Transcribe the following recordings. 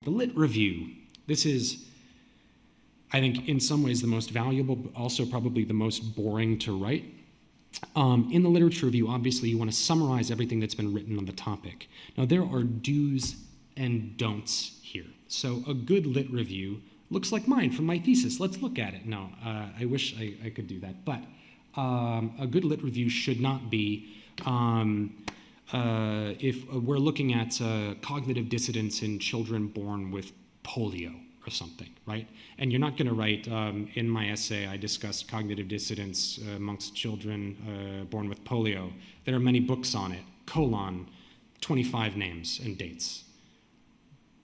The lit review. This is, I think, in some ways the most valuable, but also probably the most boring to write. In the literature review, obviously, you want to summarize everything that's been written on the topic. Now, there are do's and don'ts here. So a good lit review looks like mine from my thesis. Let's look at it. No, I wish I could do that. But a good lit review should not be if we're looking at cognitive dissidence in children born with polio or something, right? And you're not going to write, in my essay, I discussed cognitive dissidence amongst children born with polio. There are many books on it, 25 names and dates.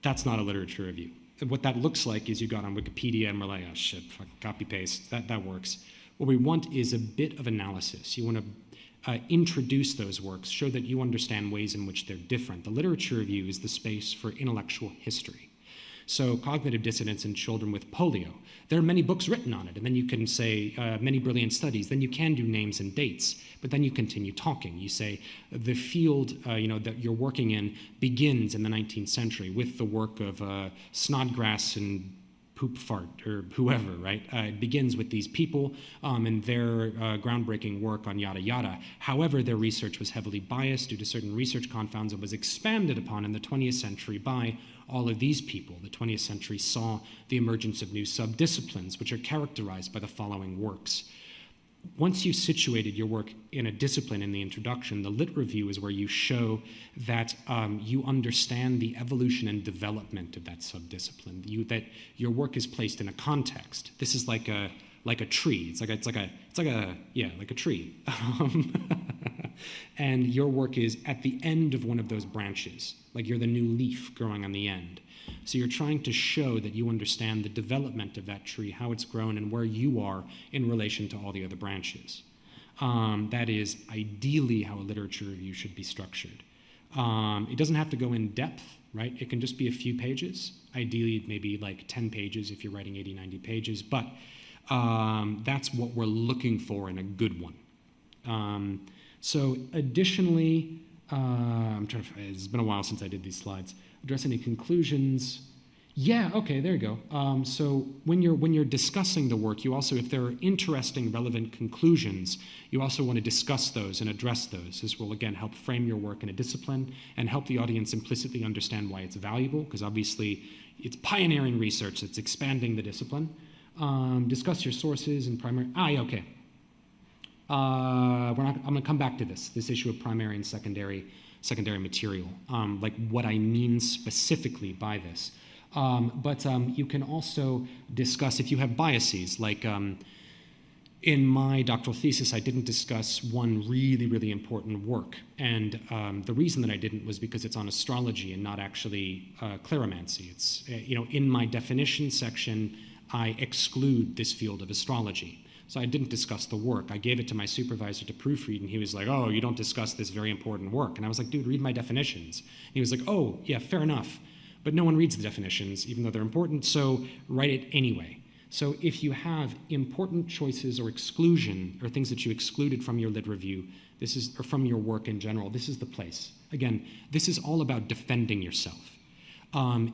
That's not a literature review. What that looks like is you got on Wikipedia and we're like, oh shit, copy paste, that works. What we want is a bit of analysis. You want to introduce those works, show that you understand ways in which they're different. The literature review is the space for intellectual history. So cognitive dissonance in children with polio. There are many books written on it, and then you can say many brilliant studies. Then you can do names and dates, but then you continue talking. You say the field that you're working in begins in the 19th century with the work of Snodgrass and Poop Fart or whoever, right? It begins with these people and their groundbreaking work on yada yada. However, their research was heavily biased due to certain research confounds and was expanded upon in the 20th century by all of these people. The 20th century saw the emergence of new subdisciplines, which are characterized by the following works. Once you've situated your work in a discipline in the introduction, the lit review is where you show that you understand the evolution and development of that subdiscipline, that your work is placed in a context. This is like a tree. It's like a tree. And your work is at the end of one of those branches, like you're the new leaf growing on the end. So you're trying to show that you understand the development of that tree, how it's grown, and where you are in relation to all the other branches. That is ideally how a literature review should be structured. It doesn't have to go in depth, right? It can just be a few pages. Ideally, maybe like 10 pages if you're writing 80, 90 pages, but that's what we're looking for in a good one. So additionally, it's been a while since I did these slides. Address any conclusions. Yeah, okay, there you go. So when you're discussing the work, you also, if there are interesting, relevant conclusions, you also want to discuss those and address those. This will, again, help frame your work in a discipline and help the audience implicitly understand why it's valuable, because obviously it's pioneering research that's expanding the discipline. Discuss your sources and primary, okay. I'm going to come back to this issue of primary and secondary material, like what I mean specifically by this. But you can also discuss if you have biases, like in my doctoral thesis, I didn't discuss one really, really important work. And the reason that I didn't was because it's on astrology and not actually claromancy. It's, in my definition section, I exclude this field of astrology. So I didn't discuss the work. I gave it to my supervisor to proofread, and he was like, oh, you don't discuss this very important work. And I was like, dude, read my definitions. And he was like, oh, yeah, fair enough. But no one reads the definitions, even though they're important, so write it anyway. So if you have important choices or exclusion, or things that you excluded from your lit review, or from your work in general, this is the place. Again, this is all about defending yourself.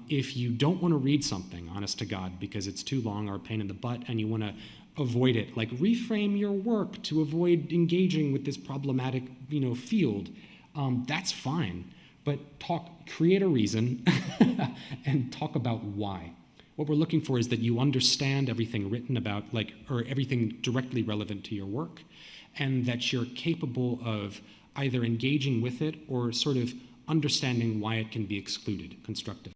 If you don't want to read something, honest to God, because it's too long or a pain in the butt, and you want to avoid it, like reframe your work to avoid engaging with this problematic, field, that's fine. But create a reason and talk about why. What we're looking for is that you understand everything written about, or everything directly relevant to your work, and that you're capable of either engaging with it or sort of understanding why it can be excluded constructively.